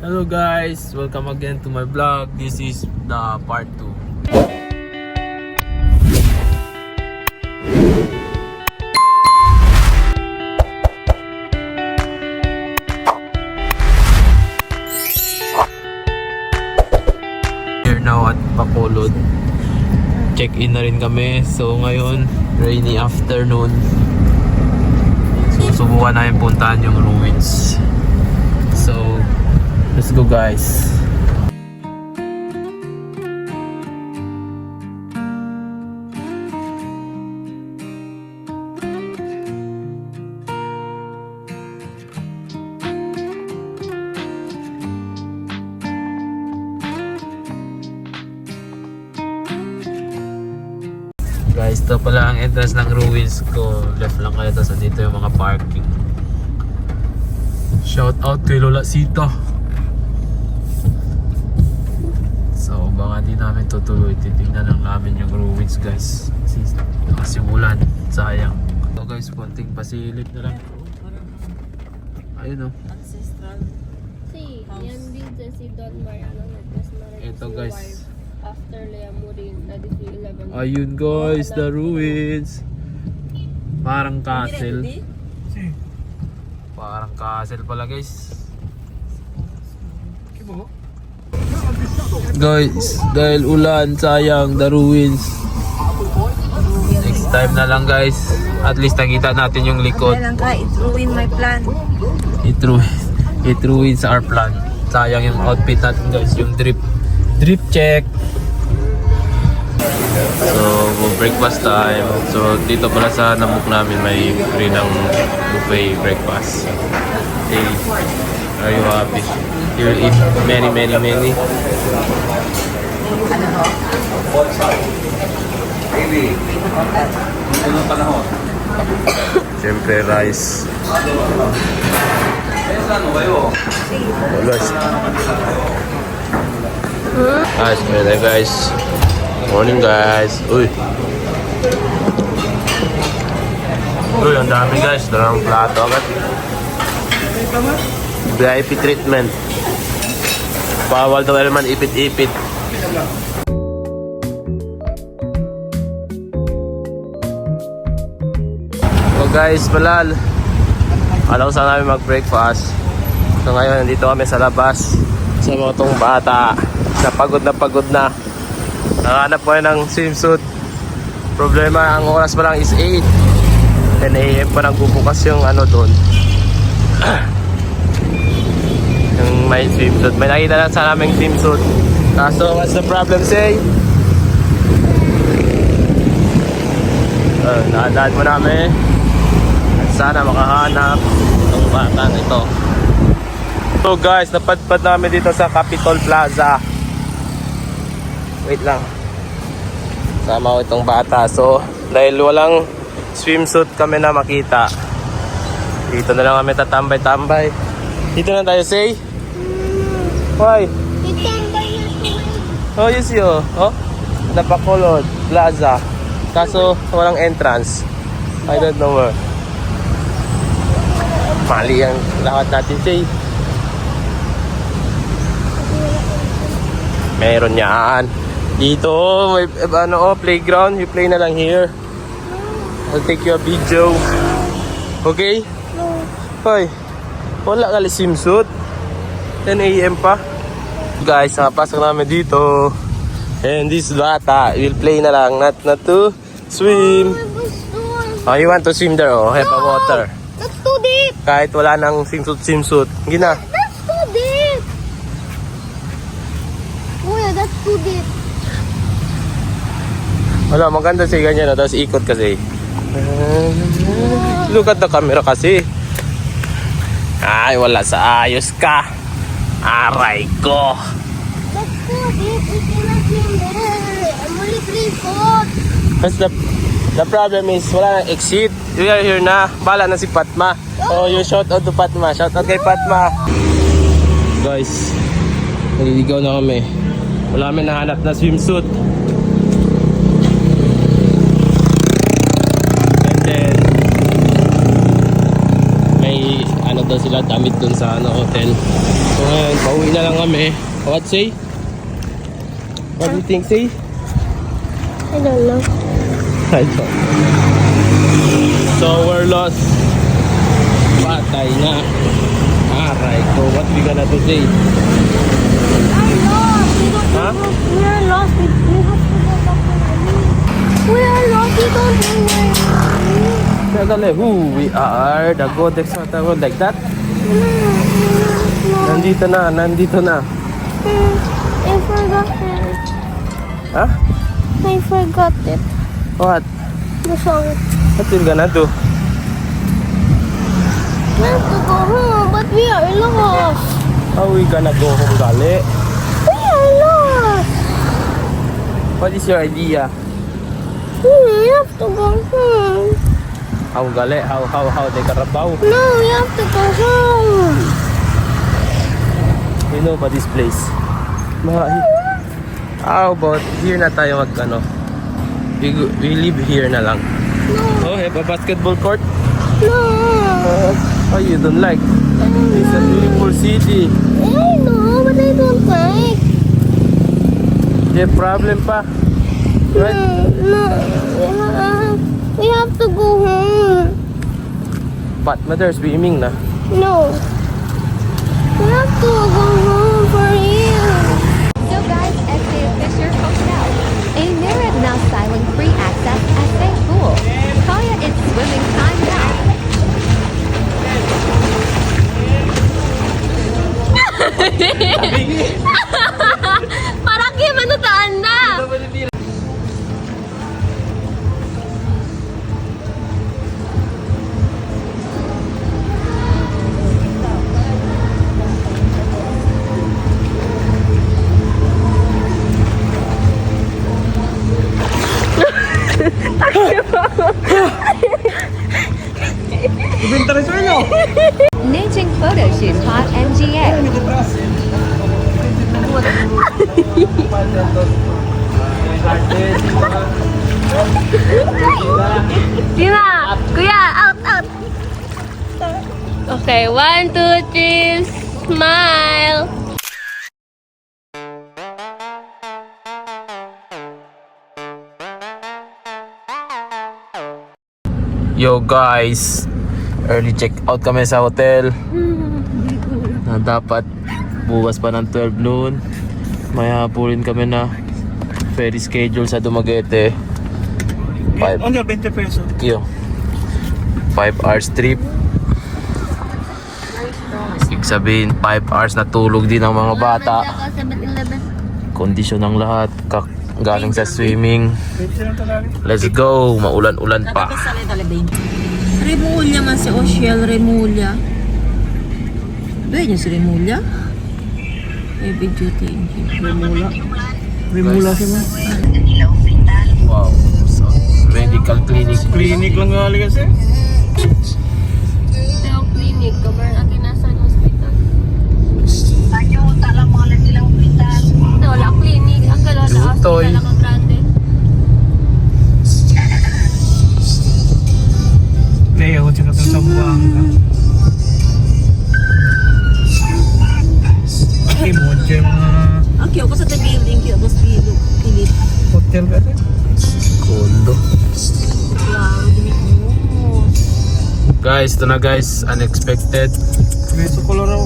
Hello guys, welcome again to my vlog. This is the part 2. Here now at Bacolod. Check-in na rin kami. So ngayon, rainy afternoon. So subukan namin puntahan yung ruins. So let's go guys. Guys, ito pala ang entrance ng ruins ko. Left lang kayo, tapos dito yung mga parking. Shout out kay Lola Sita. So baka di namin tutuloy, titignan lang namin yung ruins guys. Kasi nakasimulan, sayang. So guys, konting pasilip na lang. Ayun o. Ancestral. Si, yan din si Don Mariano nagkasmarag. Ito guys. After Leamurin, na 11. Ayun guys, the ruins. Parang castle. Parang castle pala guys. Guys, dahil ulan, sayang, the ruins. Next time na lang guys. At least nakita natin yung likod. Kaya lang ka, it ruined my plan. It ruins our plan. Sayang yung outfit natin guys. Yung drip check. So, breakfast time. So, dito pala sa Namuk namin may free ng buffet breakfast. Hey, are you happy? You will eat many. Siyempre, rice. Guys. Morning guys. Uy, ang dami guys. Dalang plato agad. VIP treatment. Bawal daw naman ipit-ipit. So guys, malal. Alam ko saan namin mag-breakfast. So ngayon, nandito kami sa labas. Sa mga tong bata. Napagod na. Nakahanap ko ng swimsuit. Problema, ang oras pa lang is 8. 10 AM pa nang bubukas yung ano doon. Yung may swimsuit. May nakita lang sa naming swimsuit. So what's the problem, say? Nakadaan mo namin. At sana makahanap ng batang ito. So guys, napadpad namin dito sa Capitol Plaza. Wait lang. Sama ko itong bata. So, dahil walang swimsuit kami na makita, dito na lang kami tatambay-tambay. Dito na tayo, say? Why? Itambay na ito. Oh, yes yo. Oh, Bacolod Plaza. Kaso, walang entrance. I don't know where. Mali ang lakad natin, say. Meron yan. Dito, may playground. You play na lang here. I'll take you a video. Okay? No. Hoy, wala ka swimsuit. 10 AM pa. Guys, nakapasok namin dito. And this bata will play na lang. Not to swim. Oh, you want to swim there? Oh, have a water. That's too deep. Kahit wala nang swimsuit. Gina. That's too deep. Kuya, that's too deep. Wala, maganda siya ganyan. No? Tapos ikot kasi. Look at the camera kasi. Ay, wala sa ayos ka. Aray ko. That's too deep. We cannot swim there. I'm only 3 foot. That's the problem is wala nang exit. We are here na. Bala na si Patma. Oh, you shout out to Patma. Shout out kay Patma. Guys, naliligaw na kami. Wala kami nahanap na swimsuit. And then may daw sila damit dun sa hotel. So ngayon, pauwi na lang kami. What say? What do you think, say? I don't know. I don't know. So we're lost. Patay na. Aray ko, what we gonna do, say? I'm lost. Huh? We are lost. We have to go back to Manila. We are lost. We don't know where. Sagale, who we are, the Godex Hotel, like that. Nandito na, nandito na. I forgot it. Huh? I forgot it. What? The song. What you gonna do? We have to go home, but we are lost. How we gonna go home, Gali? We are lost. What is your idea? We have to go home. How, Gali? How, they karabaw? No, we have to go home. You know ba this place? How about here na tayo mag ano? We live here na lang. No, Oh, have a basketball court? no. Oh, you don't like? It's a beautiful city. I know, but I don't like. May problem pa. Right? No, we have to go home. But mother swimming na. No. We have to go home for real. So guys, SA Fisher Hotel. A mirror now styling free access at Bay Pool. Kaya it's swimming time now. Parang kayo manutaan na. Naging photo shoot hot NGA. Tina, kuya, out. Okay, 1, 2, 3, smile. Yo guys, early check out kami sa hotel. Na dapat bukas pa ng 12 noon. May hapulin kami na ferry schedule sa Dumaguete. 5 Only 20 pesos. 5 hours trip. Ibig sabihin 5 hours na tulog din ang mga bata. Kondisyon ng lahat. Galing sa swimming. Let's go. Maulan-ulan pa. Remulla man si Oshel, Remulla. Doon niya si Remulla? Eh, video thank you. Rimula siya mo. Wow. So, medical clinic. Clinic lang gali kasi. Yung clinic, cover natin nasa hospital. Wala clinic. Ang galaw na Lutoy. hospital lang ang grande. Leo, tsaka sa Buanga. Okay, mo dyan mga Ang kiyo ko sa building, kiyo ko sa pilit. hotel kasi. Condo. Klaro, dinito. Guys, ito na guys. Unexpected. May sukulo raw.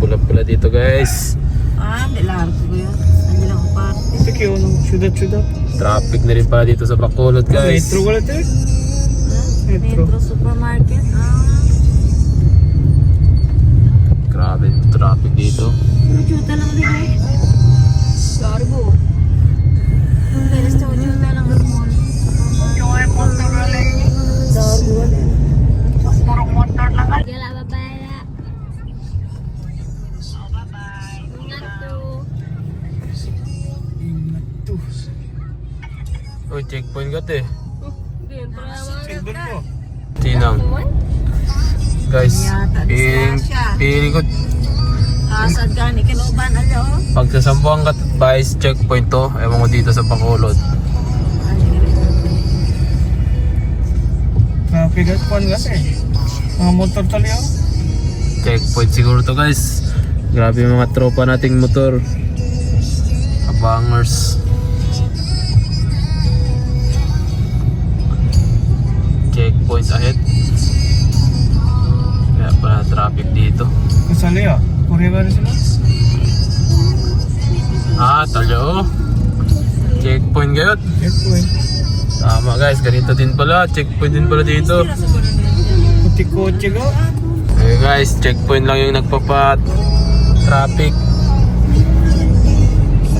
Pula-pula dito guys. Hindi laro ko yun. Hindi lang ang parte. Ito kayo ng syudad-syudad. Traffic na rin pala dito sa Bacolod guys. Metro wala ito eh. Metro. Metro Supermarket. Grabe traffic dito. Chuta lang din eh. Garbo. Ang galas na chuta lang ng mall. Gala, babaya. Ingat to. Uy, checkpoint ka te. Signal mo. Tinang. Guys, piling ko Asad ka ni Kinuban, alo. pag sa Sambuanga Vice checkpoint to, ewan ko dito sa Bacolod. Napigat po kasi. Mga motor tali oh. Checkpoint siguro to guys. Grabe yung mga tropa nating motor. Abangers. Checkpoint ahead. Kaya pala traffic dito. Kasali ah. Korea ba rin sila? Talyo. Checkpoint kayo. Checkpoint. Tama guys, ganito din pala. Checkpoint din pala dito. Kuti-kotse ka. Okay guys, checkpoint lang yung nagpapa-traffic.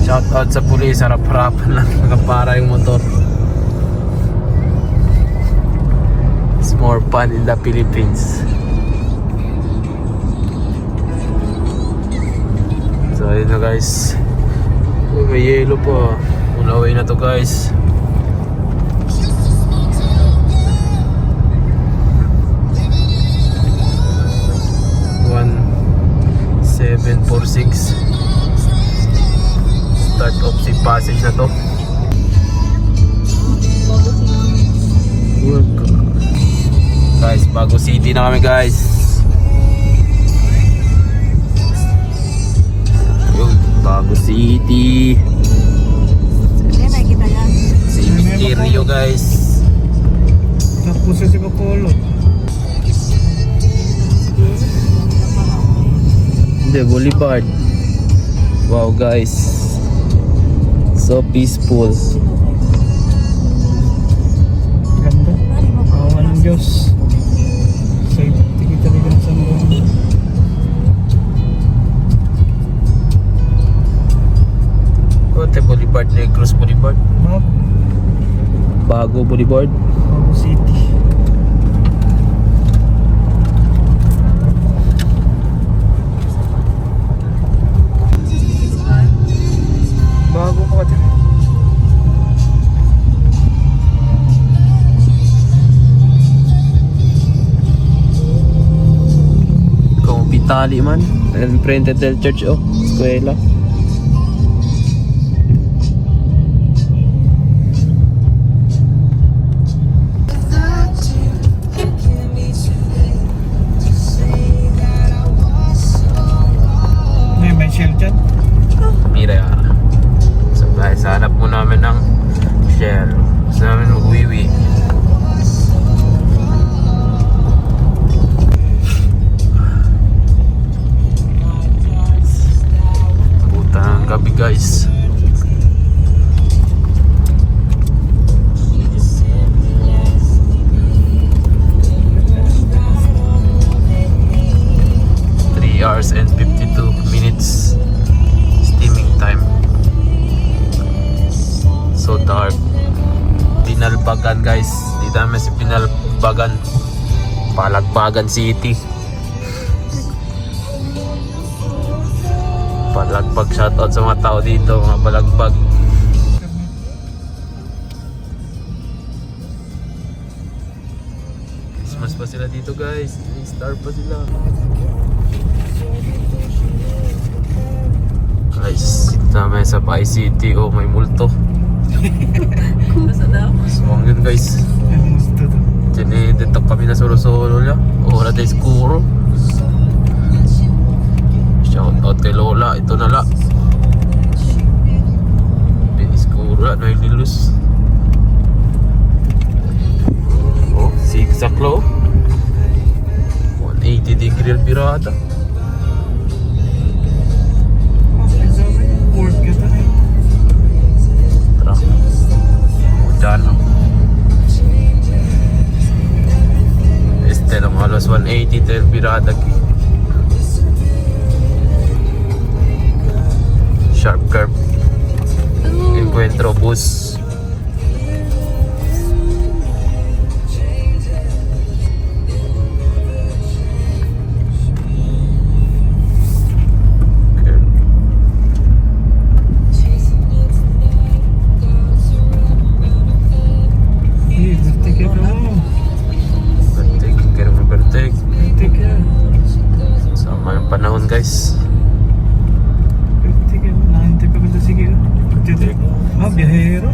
Shout out sa pulis, harap-harapan lang. Nakapara yung motor. It's more fun in the Philippines. So ayun na guys. Uy, may yellow pa. Ulaway na to guys. One 746. Start off si passage na to. Guys, Bago City na kami guys. Yun, Bago City. Cemetery guys. Tapos sa Bacolod. The Boulevard. Wow guys. So peaceful. Ganda. Awan ng Diyos. Safety kita rin sa mga. What the Boulevard? Negros Boulevard. Map. Bago Boulevard. Bago City. Bago pa din. Kung Pitali man. And printed del church oh. Eskwela. May shell dyan. Mira. So guys, hanap mo namin ng shell. Gusto namin mag-wiwi. Puta ng gabi guys. Hours and 52 minutes steaming time. So dark. Pinalbagan guys. Dito namin si Pinalbagan. Palagbagan City. Palagbag, shoutout sa mga tao dito, mga palagbag. Christmas pa sila dito guys. Star pa sila. Guys, tama sa Pai City. Oh, may multo. Suwang yun guys. Ang gusto to. Dito kami na solo-solo niya. Ora de Escuro. Shout out kay Lola. Ito na la. Escuro na ililus. Oh, zigzag low. 180 degree birada. Work kita eh. Tara. Diyan. Este lang halos 180 del birada ki. Sharp curve. Encuentro bus. Sama ng panahon guys. Biyahero.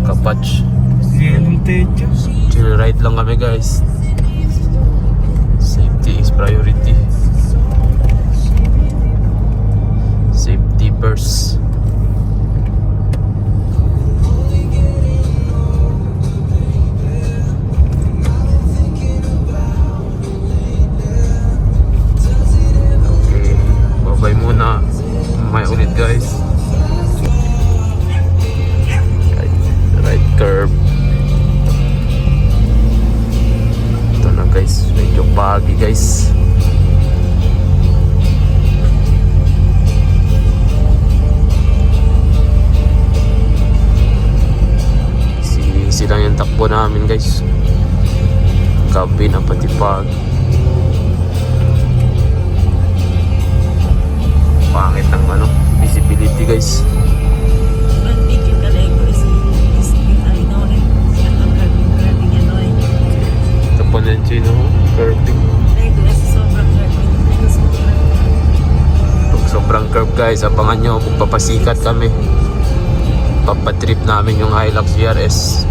Kapatch. Yellow techo. Chill ride lang kami guys. priority. Safety first. Okay, bye-bye muna. May ulit guys. Right curve. Ito na guys, medyo baggy guys. Easy lang yung takbo namin guys. Gabi na pati pag. Pangit ng ano, visibility guys. Ito pa na yung chino, curving. Pag sobrang curve guys, abangan nyo kung papasikat kami. Papatrip namin yung Hilux GRS.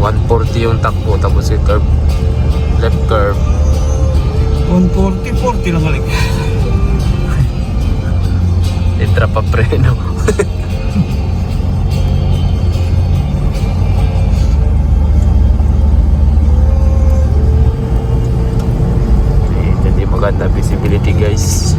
140 yung takbo, tapos yung curve, left curve. 140 lang balik. Entra pa preno. Hindi maganda visibility guys.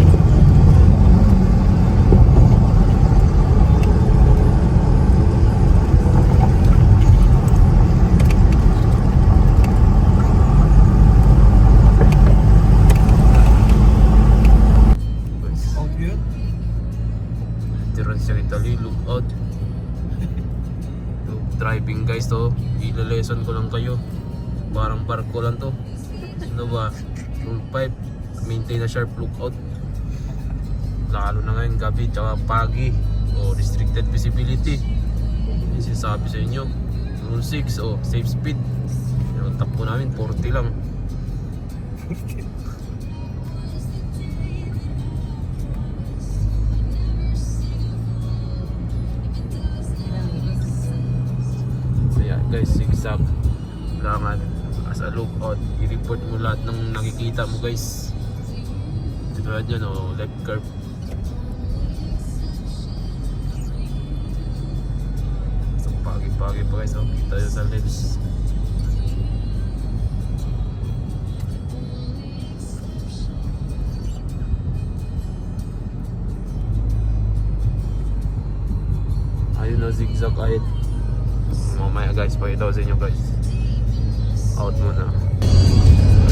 Out yun? Tiran siya Italy, look out. To driving guys to, ila-lesson ko lang kayo. Parang barko lang to. Ano ba? Rule 5, maintain a sharp lookout. Lalo na ngayon gabi tsaka pagi o restricted visibility. Yung sinasabi sa inyo. Rule 6 o safe speed. Yung takbo namin 40 lang. So yeah guys, zigzag. Kailangan as a lookout, i-report mo lahat ng nakikita mo guys. Tulad yun o, left curve. So pagi-pagi pa guys, kita yun sa lens. Ayun na, zigzag kahit. Mamaya guys, pakita ko sa inyo guys. Out muna.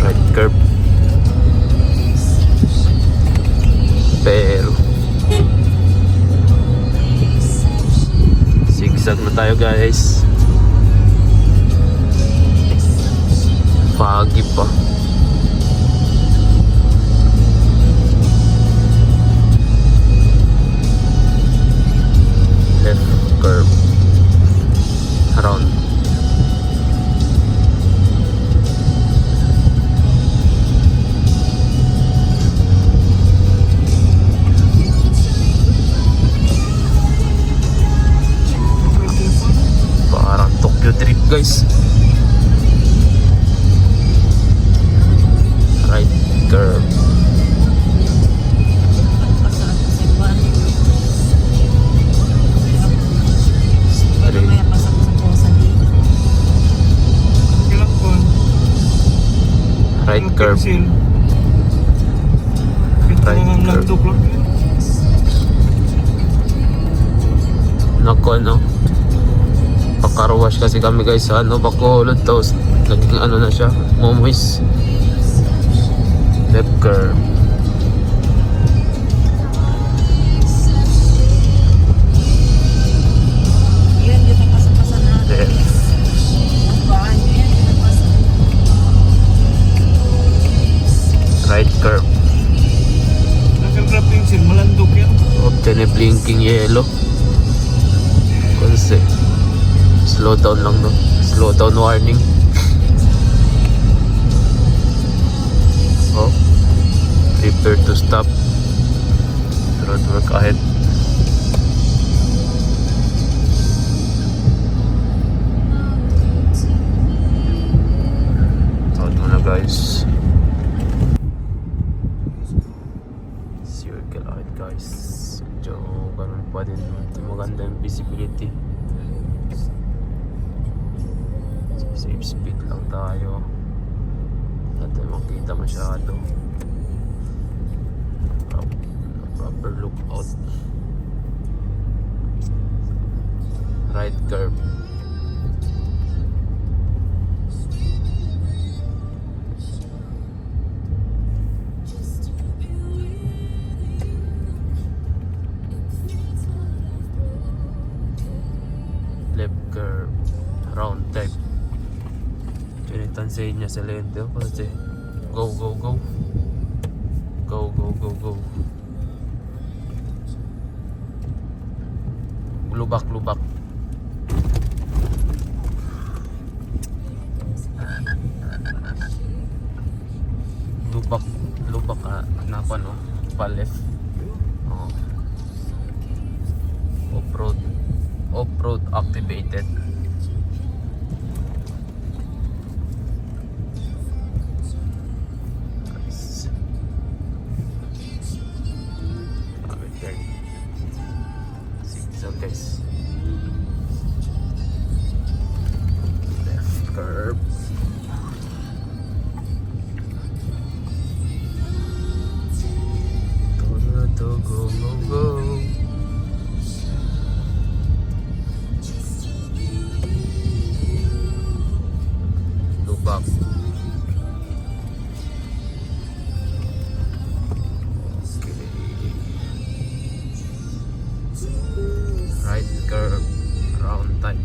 Right curve. Pero zigzag na tayo guys. Foggy pa. Left curve. Around. Parang Tokyo trip guys. Right curve. Kailang ko. Right curve. Ito Right lang ang curve. landok lang yun. Nako no. Pakarwash kasi kami guys sa ano, Bacolod, tapos naging ano na siya, momois. Left curve. Left. Right curve. Nag-grab pencil, malandok yan. Option blinking yellow. Kasi slow down lang no. Slow down warning. Oh. Prepare to stop. Road work ahead. Out muna guys. Circle out guys. Medyo ganun pa din. Maganda yung visibility. Safe speed lang tayo. Hindi tayo makita masyado. Proper look out. Right curve. Left curve. Round type. Tinitansayin niya sa lente. Kasi go, go, go. Go, go, go, go. Lubak, lubak. Lubak, lubak napa no? Pa left. Oh. Off-road. Off-road activated. Nice. Okay, turn. Zigzag guys. Left curve. Go, go, go, go. Lubak. Okay. Right curve, round type.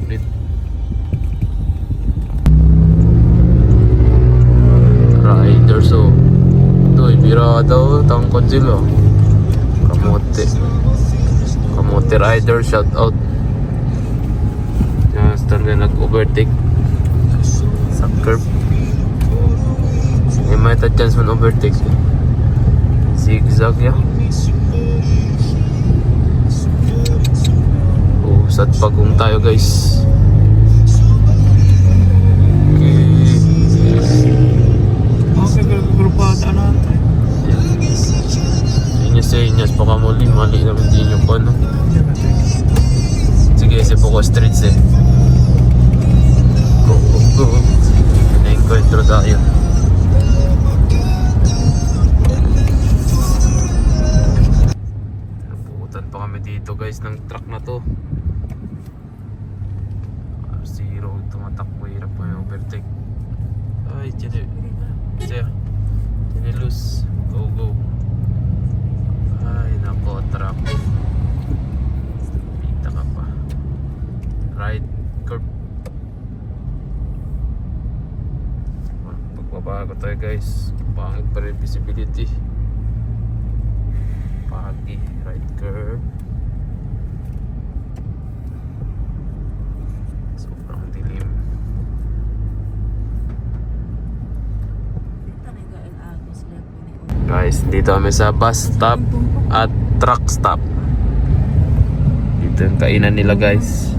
Ulit. Rider so ito ibirada o tangkod sila. Kamote rider shout out. Just talaga nag-overtake sa curb. May may chance man overtake. Zigzag ya. Sat pagong tayo guys. Okay, grupada na tayo. Inyas pa ka muli. Mali naman din yung ano. Sige, si Poco Streets eh. Go, go, go. Na-encuentro tayo. Nabutan pa kami dito guys ng truck na to. Zero, tumatakbo, hirap mo yung overtake. Ay, tiyan loose. Go, go. Ay, nako, truck. Pita ka pa. Right curve. Pagbabago tayo guys. Pangit pa rin visibility. Pagi, right curve. Guys, dito kami sa bus stop at truck stop. Dito yung kainan nila guys.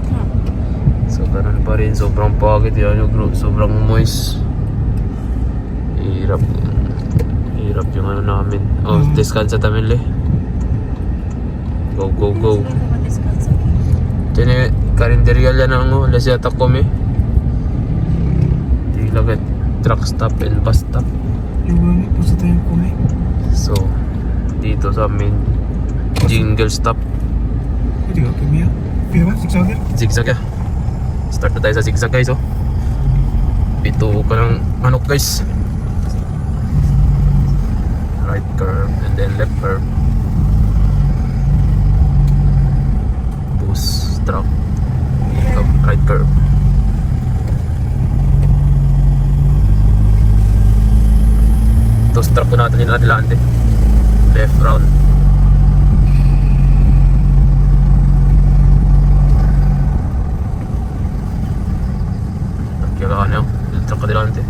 So ganun pa rin, sobrang pagit yan yung group, sobrang moist. Hirap yung ano namin. Oh, descansa tamin le. Go, go, go. Tiene karinderya yan ang alas yata kami. Di lagay truck stop and bus stop. Yung po sa tayo kumi. So, dito sa amin jingle stop. Hindi ka kami yan. Pila ba? Zigzagger? Zigzag ya. Start na tayo sa zigzag guys oh. Pito ka ng manok guys. Right curve and then left curve. Bus, truck, right curve. Ito truck po natin yung adelante. Left round. Truck adelante.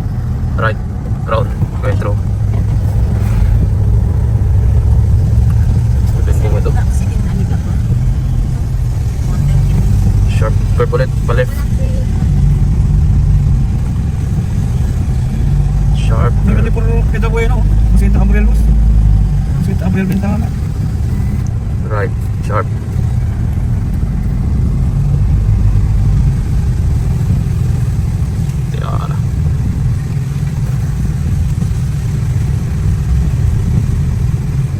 Right. Round. Metro. Bengkong ito. Sharp curve ulit. Pa left. Sharp. Nagkali po kita po yun, Masita Gabriel Bus. Masita Gabriel Bintana. Right. Sharp. Tiara.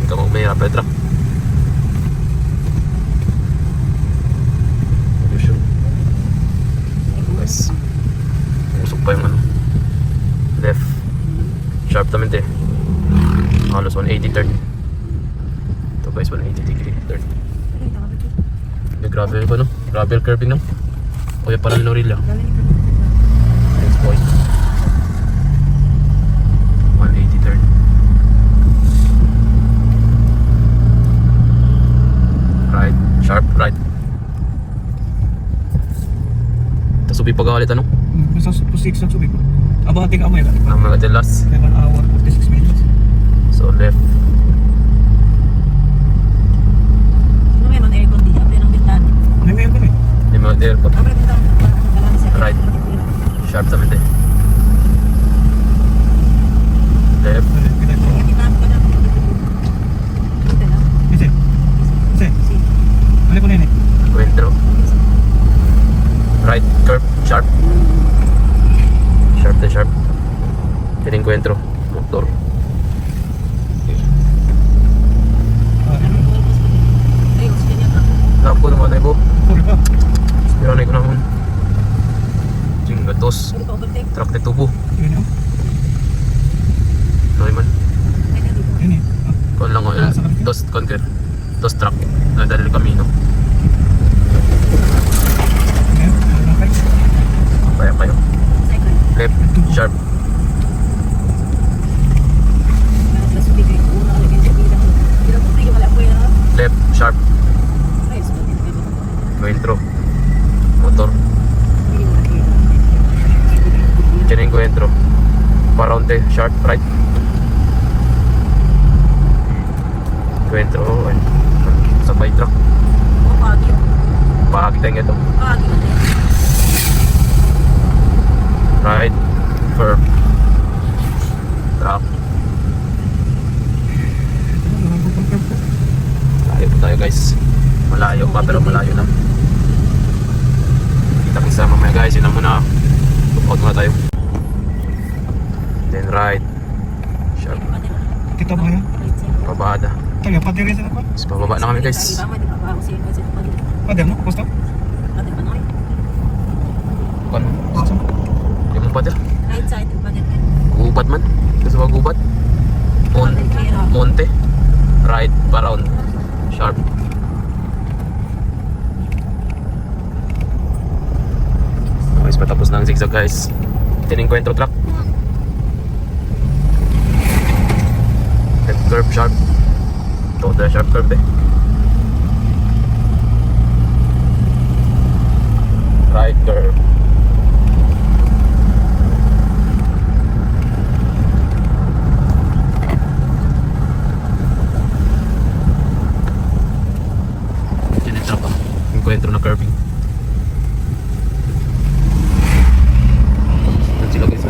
Ikaw magmayra, Petra. Guys. Usok pa yung ano. Left. Sharp naman te. Halos 180 turn. Ito guys, 180 degree turn. May gravel ko no? Gravel curving no? Kuya pala ni Lorilla. Next point. 180 turn. Right. Sharp. Right. Tapos ubi pag-alit ano? Basta po 6 na subi ko. Abati ka mo yun. Ang mga delas. 7 hour, 46 minutes. So left. May ngayon ko eh. Yung mga airport. Right. Sharp naman din. Left. Kita ko. Kasi. Kasi. Ano ko na yun eh. Encuentro. Right. Curve. Sharp. Sharp na sharp. Yan encuentro. Motor. Lap ko naman ay po. Sorry pa. Pero na ko naman. Gatos. Truck na tubo. Yun yun. Ano man. Yun eh. Kung lang ko. Dos conquer. Dos truck. Nadali kamino. Ngayon. Ano na kayo? Kaya kayo. Left. Sharp. Left. Sharp. Encuentro. Motor. Yan encuentro. Paraunte. Sharp. Right. Encuentro. Sabay truck. Pakakita nga ito. Right. Firm. Truck. Layo po tayo guys. Malayo pa pero malayo na. Kita kita mamaya guys. Yun na muna. Look out muna tayo. Then right. Sharp. Kita mo kaya? Pabada. Tayo, padiri sa pa. Tapos pababa na kami guys. Padiri mo? Posto? Ano? Yung mga pader. Right side, Gubat man. Gusto ba gubat? Monte. Right. Around. Sharp. Guys, patapos na ang zigzag guys. Tinenkwentro truck. Left curve sharp. Toda sharp curve eh. Right curve. Tinentra pa. Enkwentro na curving. Sila guys,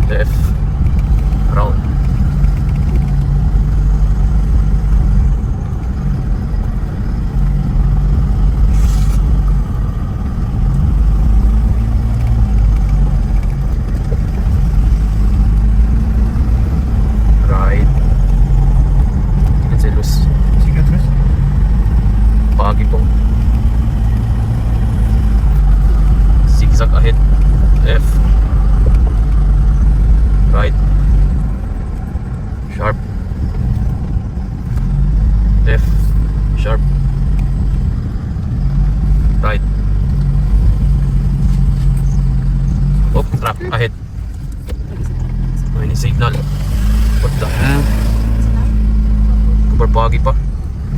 left, round. Right. Angelos. Sikat res. Pagi po. Zigzag ahead. Left. Right. Sharp. Left. Sharp. Right. Oh, truck ahead. May signal. What the hell? Kupar pa.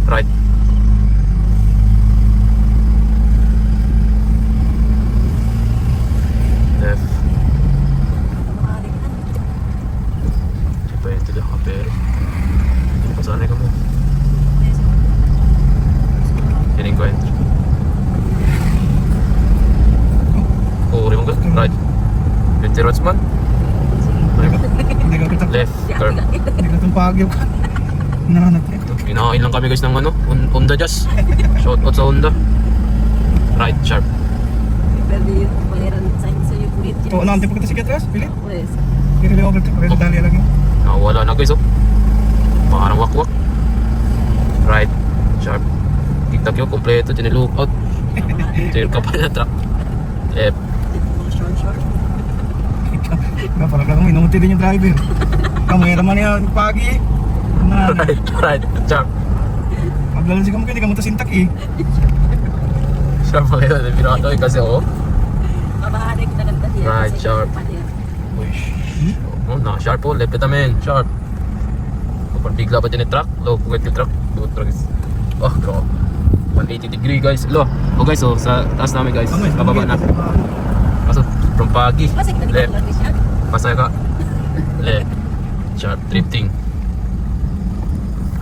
Right. Left. man. Hindi ka kita. Left curve. Hindi ka itong pagyo ka. Nananap ito. Pinakain lang kami guys ng ano, Honda Jazz. Shout out sa Honda. Right sharp. Pwede yung bayaran sa yung kulit Ito, ano, hindi pa kita sige atras, Philip? Pues, Hindi rin over ito, pero dali lang yun. Nawala na guys oh. Parang wakwak. Right sharp. Tic-tac yun, kompleto, tinilook out. Tail ka pa na truck. Left. short. Kaya pala ka inumunti din yung driver. Kamera man yan, pagi. Na, Right sharp. paglalan si kamukha, hindi ka mo tasintak eh. Sharp pa kayo, pinakato eh kasi ako. Mabahari kita kanta siya. Right, sharp. Uish. Oh, naka-sharp po. Left kita men. Sharp. Kapag bigla pa din yung truck. Low, pugad yung truck. Low truck is... Oh, bro. 180 degree guys. Low. Oh guys, so sa taas namin guys. Bababa na. Kaso, from Pagi. Left. Pasay ka. Left. Sharp. Drifting.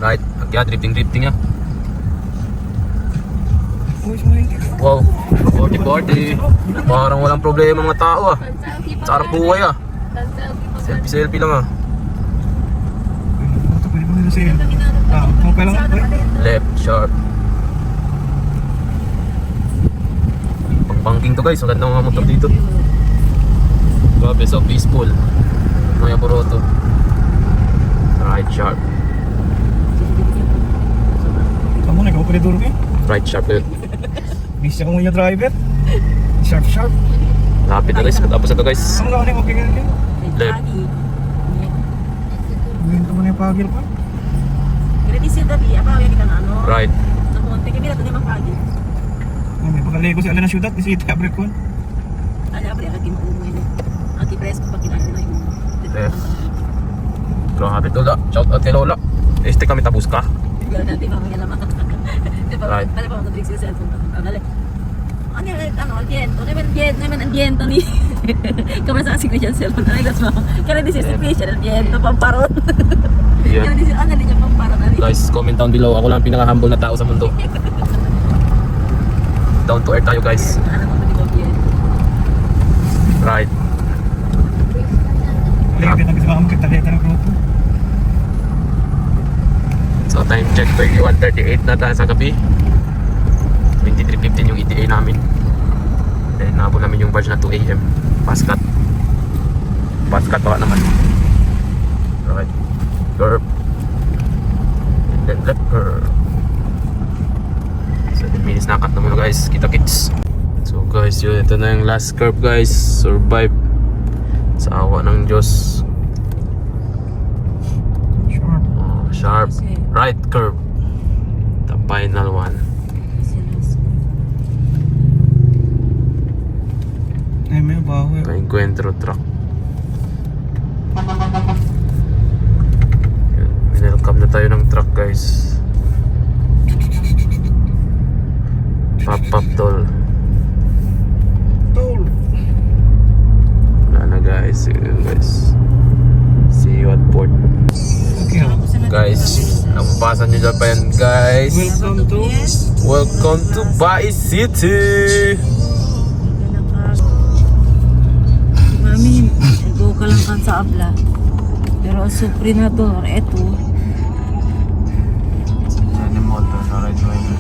Right. Agya, drifting ya. Wow. 40-40. Parang walang problema mga tao ah. Sa harap buhay ah. Selfie lang ah. Ito pwede mo nila siya. Okay lang. Left, sharp. Pang-banking to guys. Maganda mga motor dito. Grabe, so peaceful. Maya Boroto. Right, sharp. Kamu na, ikaw pwede duro eh. Right, sharp yun. Bisa ka mo yung driver. Sharp. Lapit na guys. Matapos na to guys. Kamu ka okay ka. Left. Ngayon ka mo na yung pagil pa. Kaya di siya dabi, apa yung kita na ano? Right. Namunti kami na ito di mapagi. May pagkalego si Ala na syudad. Kasi ita break ko. Ada apa ya lagi mau ini? Anti press pag kinain na yung Left. Grabe to la. Shout out kay Lola. Este kami tapos ka. Biar nanti mamanya naman. Right. Ada pa mag-trick sa cellphone. Dali. Ano, viento, naman ang viento ni. Kamasasig na dyan cellphone. Ay, that's mo. Kaya di siya special, viento, pamparon. Kaya Yeah. di siya, ano niya pamparon. Guys, comment down below. Ako lang ang pinaka-humble na tao sa mundo. Down to earth tayo guys. Ano mo di ba viento? Right. Lagi na kasama mo kita dito ng grupo. So time check 21:38 na tayo sa gabi. 23:15 yung ETA namin. Then nabot namin yung badge na 2 AM. Paskat. Paskat baka naman. Right. Curve. And then left curve. 7 minutes na cut na muna guys. Kita kits. So guys, yun. Ito na yung last curve guys. Survive. Sa awa ng Diyos. Sharp. Oh, sharp. Right curve. The final one. Ay, may baho eh. Na-encuentro truck. Welcome na tayo ng truck guys. Pop tol. Toll. Wala na guys. See you guys. See you at port. Okay. Guys, napapasan nyo dyan pa yan guys. Welcome to Bai City. Mami, go ka lang kan sa abla. Pero ang suprinador, eto. Yan yung motor na right winger.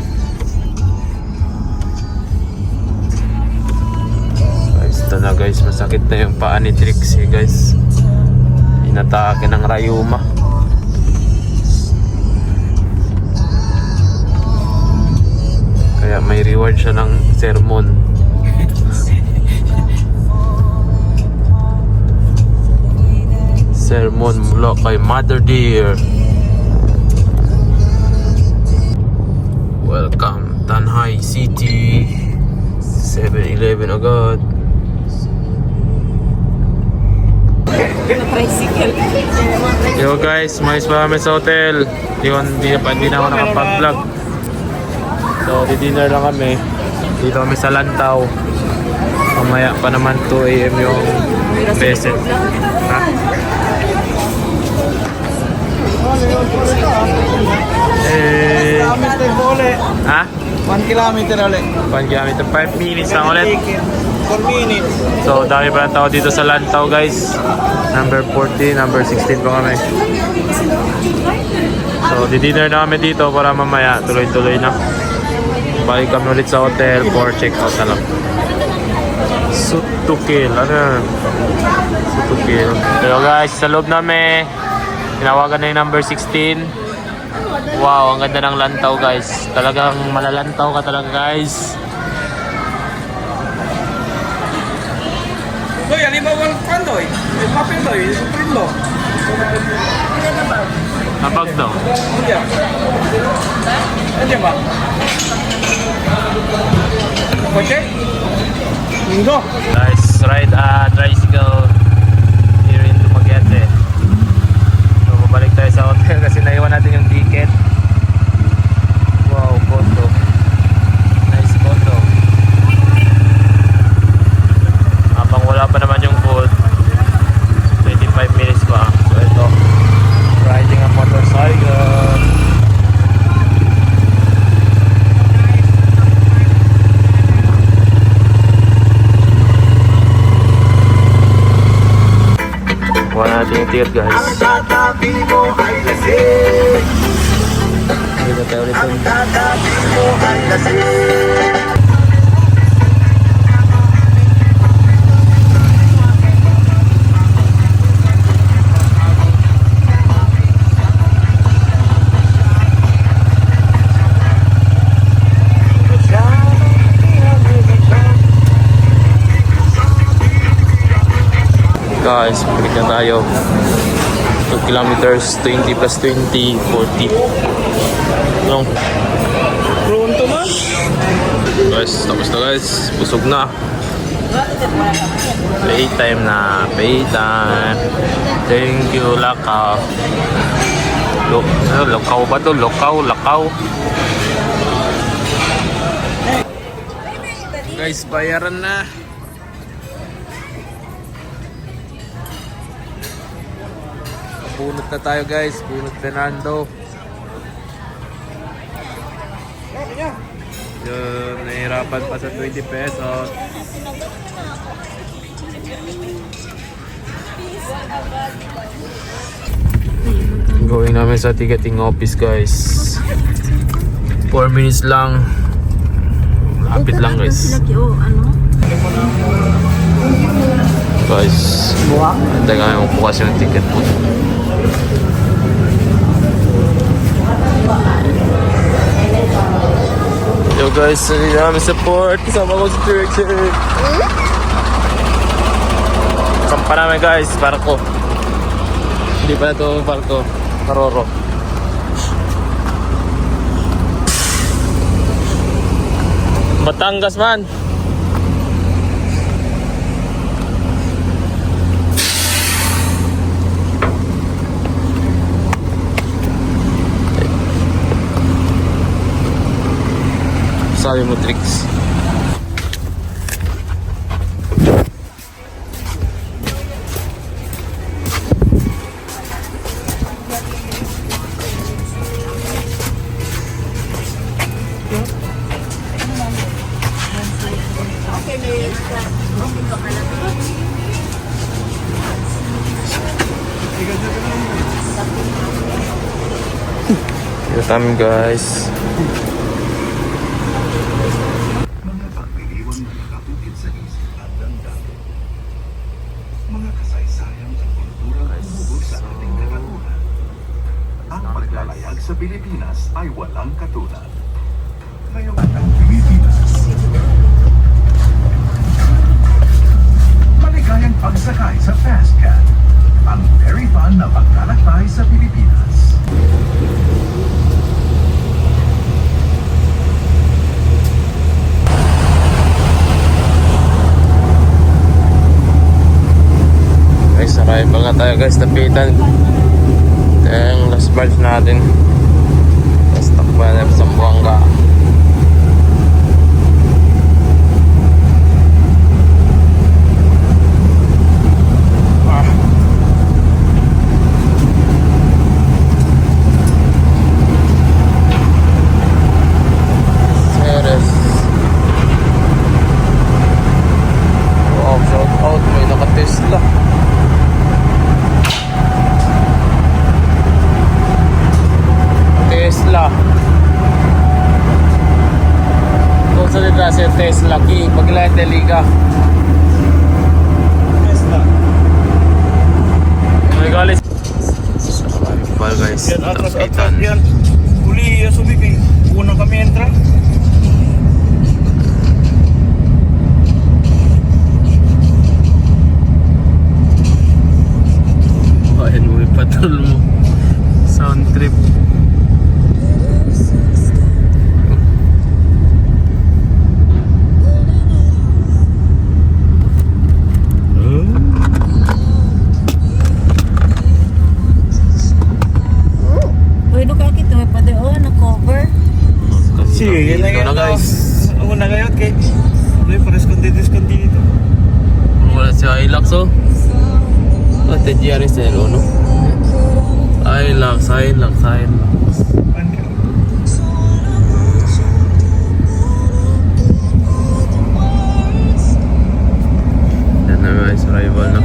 Guys, ito na guys. Masakit na yung paa ni Trixie guys. Inatake ng Rayuma. Kaya may reward siya ng sermon. Sermon mula kay Mother Dear. Welcome Tanhay City. 7-Eleven agad. Tricycle. Yo guys, mais pa kami sa hotel. Yun, hindi na ako nakapag-vlog. So, di-dinner lang kami. Dito kami sa Lantaw. Mamaya pa naman 2 AM yung visit. Ha? Ha? 1 kilometer ulit. 1 kilometer, 5 minutes lang ulit. 4 minutes. So, dami pa ng tao dito sa Lantaw, guys. Number 14, number 16 pa kami. So, di-dinner na kami dito para mamaya tuloy-tuloy na. Balik kami ulit sa hotel for check-out na lang. Suit to kill. Ano yan? Suit to kill. Pero guys, sa loob namin, tinawagan na yung number 16. Wow, ang ganda ng Lantaw, guys. Talagang malalantaw ka talaga, guys. Doy, alibawan kan doy. Papel doy, print lo. Napag daw. Iya. Aja ba? Kotse? Minggo. Guys, ride a tricycle here in Dumaguete. So, babalik tayo sa hotel kasi naiwan natin yung ticket. Wow, condo. Nice condo. Habang wala pa naman yung food, 25 minutes pa. So, ito, riding a motorcycle. Kuha natin yung ticket, guys. Dito tayo ulit dun. Guys, balik na tayo. 2 kilometers, 20 plus 20, 40. Long. Pronto man. Guys, tapos na guys. Busog na. Playtime na. Playtime. Thank you, Lakaw. Lakaw ba to? Lakaw. Guys, bayaran na. Bunot na tayo, guys. Bunot Fernando. Yun, nahihirapan pa sa 20 pesos. Going namin sa ticketing office, guys. 4 minutes lang. Lapit lang, guys. Guys, hintay kami bukas yung ticket po. Yo guys, hindi namin support. Kasama ko si Director. Sampa namin guys, barko. Hindi pa na ito barko. Karoro. Batangas man. Sabi mo, Tricks. Ito kami guys. Mga pagdiriwang na nakatukit sa isip at damdamin. Mga kasaysayang at kulturang umubog sa ating katatunan. Ang paglalayag sa Pilipinas ay walang katulad. Ngayong ang Pilipinas. Maligayang pagsakay sa Fast Cat. Ang very fun na paglalakbay sa Pilipinas. Guys, arrival na tayo guys, napitan. Ito yung last branch natin. Tapos takba na sa Buanga. Tesla King. Pagkila Liga. Tesla. Okay guys. Well guys. Yan, atras, atras, Tapitan. yan. Uli, subik eh. Unang kami entra. Ayan mo yung patrol mo. Sound trip. Uy, no kaki to pa de na-cover. Sige, yan na Ito na yun. guys. Una ngayon kay. Uy, pares konti dito. Wala si Hilux oh. Ate GRS na yun no? Hilux. Ano? Yan na guys, arrival na.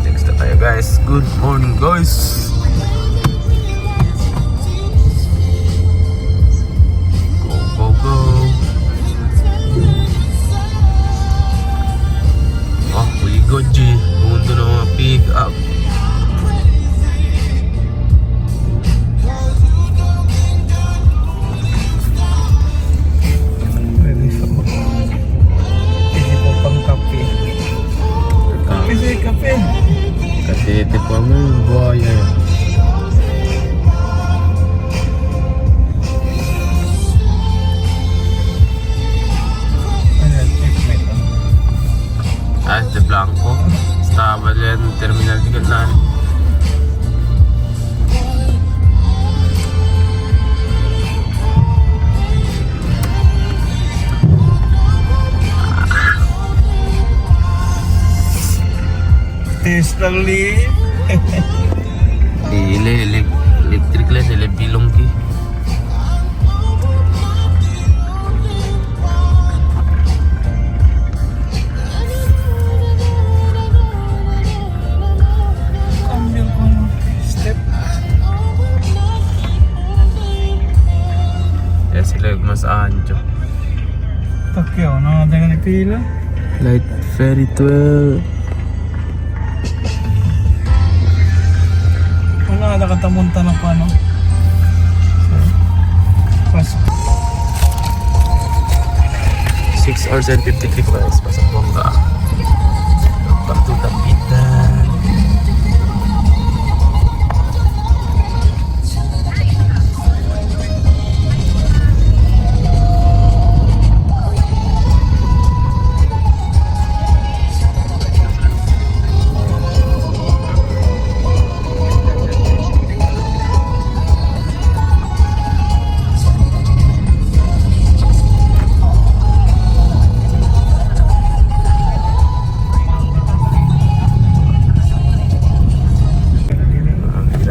Next na tayo guys. Good morning guys. Go, go, go. Oh, we good G. Mundo na mga pick up. Pwede sa mga. Hindi po pang kape. Kasi kape. Katete pa mo yung buhaya. Ano yan? Checkmate. De Blanco. Stava yan, terminal di Gatlan. Tesla Leaf. Electric lang, bilong ki. Cambio ko ng step. Yes, sila yung mas ancho. Takyaw na nga tayo nagpila. Light Ferry 12. Wala nakatamunta na pa no. Pas 6 hours and 53 miles. Pasok Bongga. Back to Tapitan.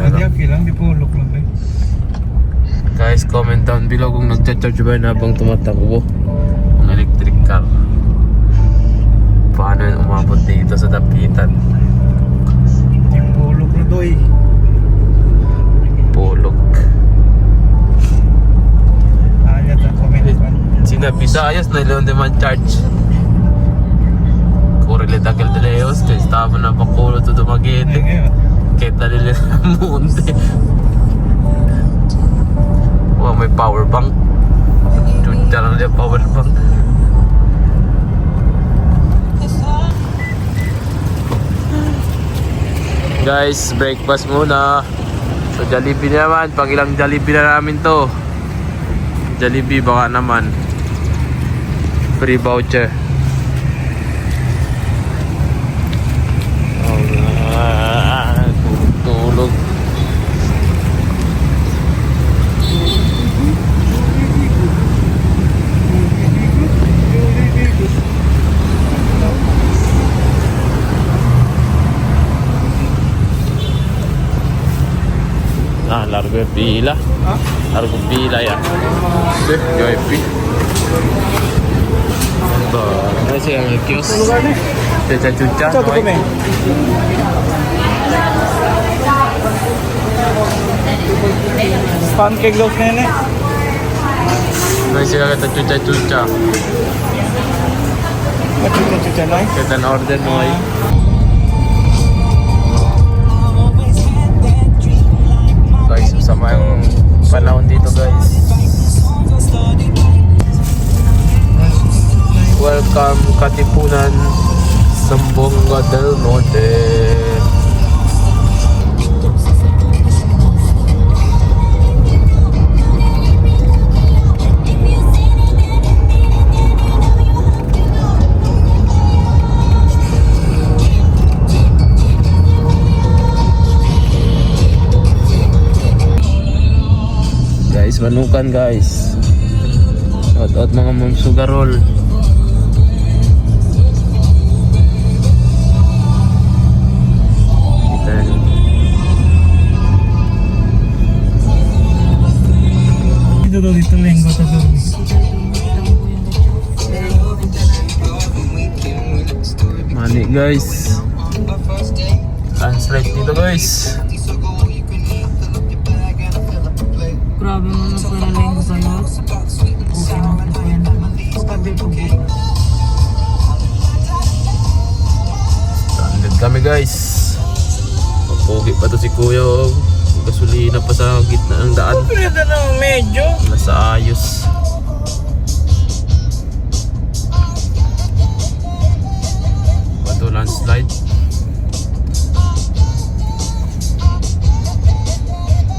Adyapi lang, di po ulok lang eh. Guys, comment down below kung nagcha-charge ba na habang tumatakbo ang electric car. Paano yun umabot dito sa Tapitan? Di po ulok na doy. Pulog. Ayat ang comment pa. Sina Visayas na ilang naman charge. Correle tagal de Leos, kaya estaba na pakulo to Dumaguete. Ngayon. Kahit nalili na munti. Wow, may power bank. Chucha lang yung power bank. Guys, breakfast muna. So Jollibee naman, pag ilang Jollibee na namin to. Jollibee baka naman. Free voucher. Tulog. Largo yung pila. Largo yung pila yan. VIP. Ito. Ano siya ang kiosk? Chucha-chucha. Ito kami. Pancake daw na yan eh. May sila kata chucha-chucha. Machucha-chucha lang. Kita na order mo ay. Guys, masama yung panahon dito guys. Welcome Katipunan, Zamboanga del Norte. Guys, manukan guys. Out mga ma'am sugarol. Kita niyo. Dito lenggo to doon. Mani guys. Translate dito guys. Grabe mo na pala lenggo ba yun? Okay mo na kwento. Pagkabil ko po. Standard kami guys. Papogi pa to si Kuya. Oh. May gasolina pa sa gitna ng daan. Pwede na medyo. Nasa ayos. Bato landslide.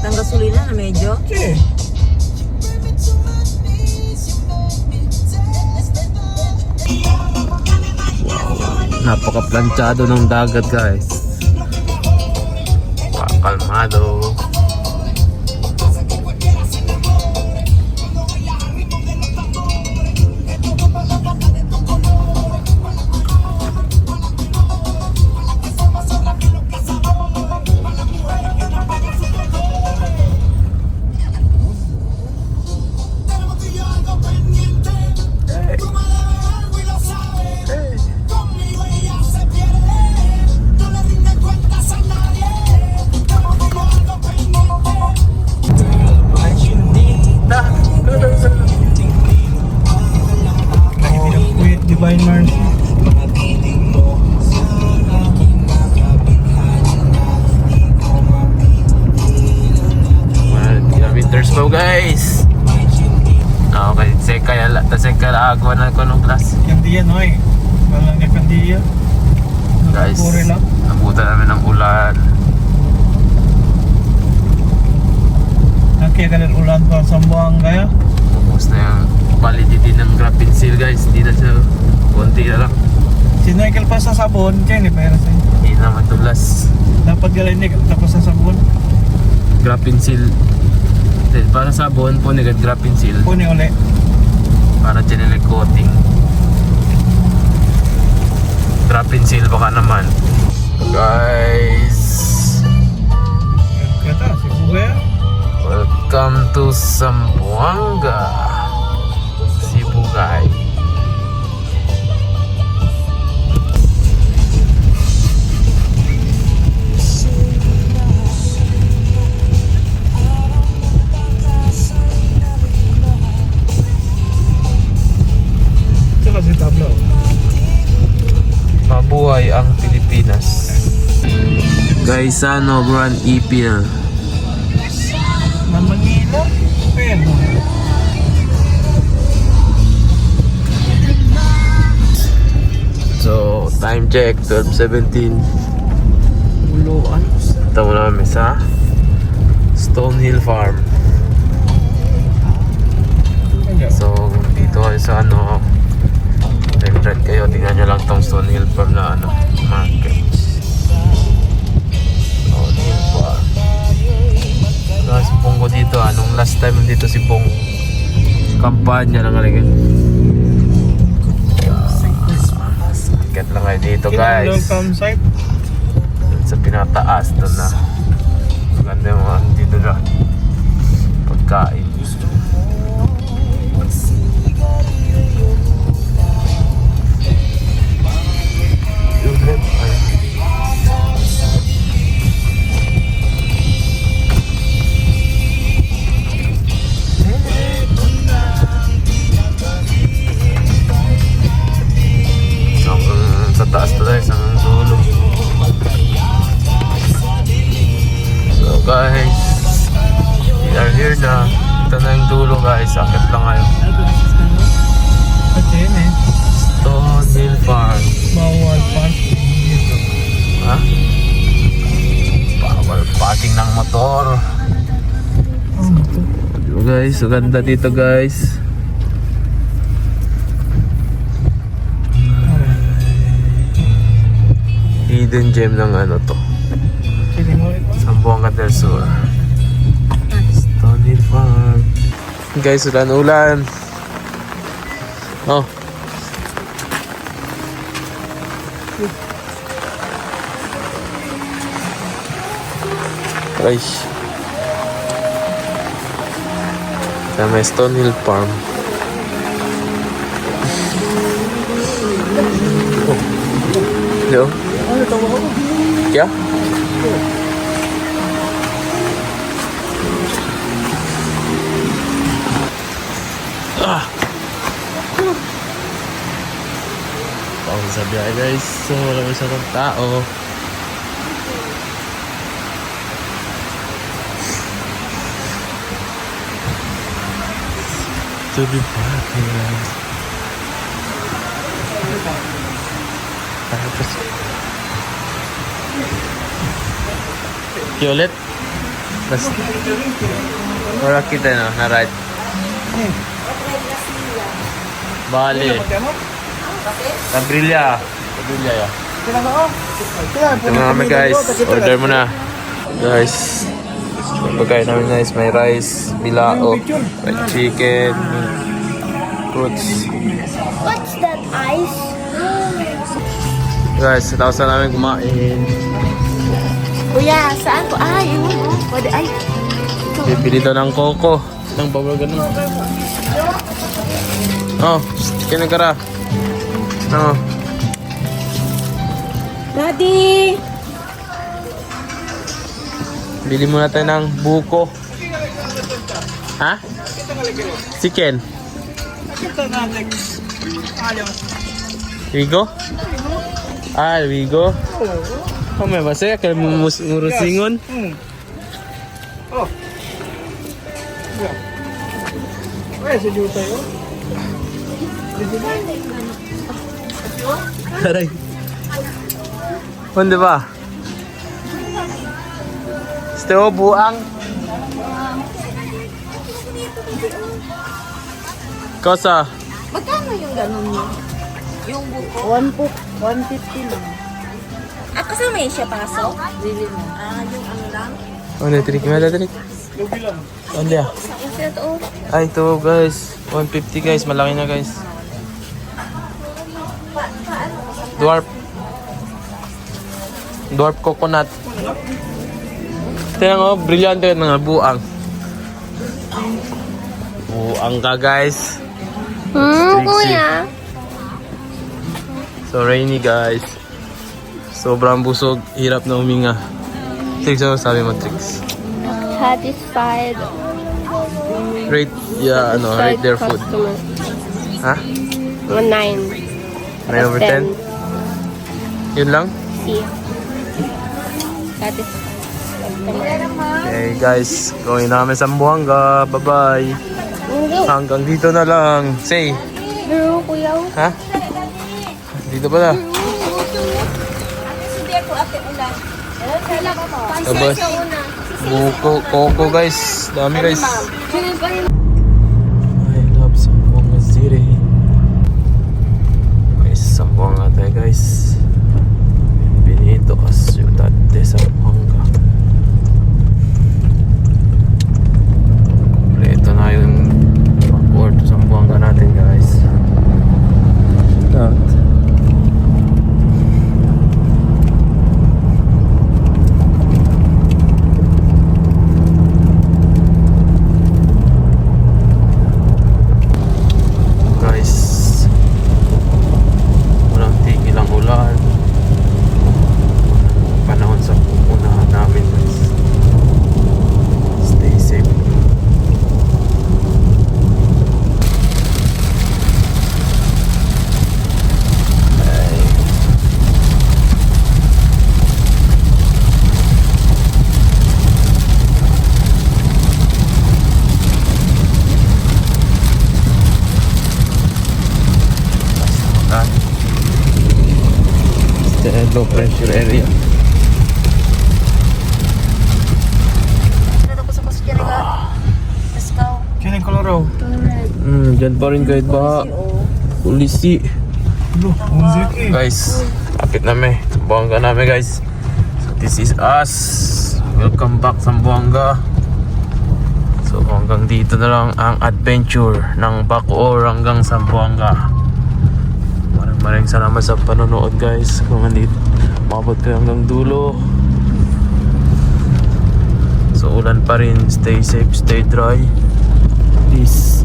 Ang gasolina na medyo. Okay. Napaka-planchado ng dagat guys. Kalmado. Divine Mercy. Kilometers po guys. Okay, kaya agwa na ko ng class. Kandiya no eh. Walang na kandiya. Guys, Pure lang. nabutan namin ng ulan. Kaya kalit ulan pa sa Zamboanga ya. Tapos na yung validity ng graphene seal guys. Hindi na siya, konti na lang. Sinaykel pa sa sabon, kaya ni pera sa'yo. Hindi na matulas. Dapat galinig tapos sa sabon. Graphene seal. Then, para sabon po nagad graphene seal. Kunin uli. Para chinelik coating. Graphene seal baka naman. Guys, Kata, si Buga. welcome to Zamboanga, Sibugay. Ito kasi tablo. Mabuhay ang Pilipinas. Guys, ano, Grand Ipil. Na Manila. Pero. So, time check, 12:17. Uluan. Ito mo namin sa Stonehill Farm. So, dito kayo sa ano, right kayo, tingnan nyo lang tong Stonehill Farm na ano, market. Stonehill Farm. Si Bong ko dito, nung last time dito si Bong, kampanya lang alingin. Get lang kayo dito guys. Welcome site. Sa pinataas doon na maganda yung mga dito na pagkain. dulo. So guys, we are here na. Ito na yung dulo guys. Akit lang kayo. At yun eh. Stone Hill Farm. Bawal parking dito. Ha? Bawal parking ng motor. So guys, so ganda dito guys. Hidden gem ng ano to. Sige mo ito. Zamboanga del Sur. Stone Hill Farm. Guys, ulan-ulan. Oh. Ay. Sa may Stone Hill Farm. Oh. Hello? Kya? Ah. Pawag sa biyahe guys. So marami sa tao. To be parking lot. Tapos Violet. Mas wala kita no, na right. Bali. Tabrilla. Tabrilla ya. Ito na kami guys. Order mo na. Guys. Pagkain namin guys. May rice, bilao, may chicken, fruits. What's that ice? Guys, tapos na namin kumain. Kuya, saan po? Ah, yun. Oh. Pwede, ay. Bibili daw ng coco. Ng bawal ganun. Oh, kinagara. Oh. Daddy! Bili muna tayo ng buko. Ha? Chicken. Wigo? Ah, Wigo? Oh, may basa kaya murusingon. Oh. Ay, sa juta yun. Aray. Hindi ba? Steo buang. Kosa. Magkano yung ganun niyo? Yung buko? 150 lang. Ah, kasama yun siya paso? Really mo. Ah, yung ano lang? Ano, tinik mo na, tinik. Ano ya? Instead of... Ay, ito guys. 150 guys. Malaki na guys. Dwarf. Dwarf coconut. Tingnan mo, brilyante yung mga buang. Buang ka guys. Trixie. Kuya. So rainy guys. Sobrang busog. Hirap na huminga. Trix, ano sabi mo Trix? Satisfied. Rate, yeah, ano, rate their food. Customer. Ha? 9. 9 over 10? Yun lang? C. Satisfied. Okay guys, going namin sa Zamboanga. Bye-bye. Hanggang dito na lang. Say, Pero kuya. ha? Dito pala. Tapos, buko, coco guys. Dami guys. I love Zamboanga City. Guys, Zamboanga tayo guys. Benito a Ciudad de Zamboanga. Ito na yung pag-board sa Zamboanga natin guys. That. Guys, walang tigil ang ulan. low pressure area. Tapos ako sa Jerica. Let's go. Sino yung koloro? Dyan pa rin kahit ba ulisi. Lo, unzik eh. Guys, kapit namin. Sambuanga namin guys. So this is us. Welcome back Sambuanga. So hanggang dito na lang ang adventure ng Bacoor hanggang Sambuanga. Maraming salamat sa panonood guys. Kung hindi mabot kayo hanggang dulo. So ulan pa rin. Stay safe, stay dry. Peace.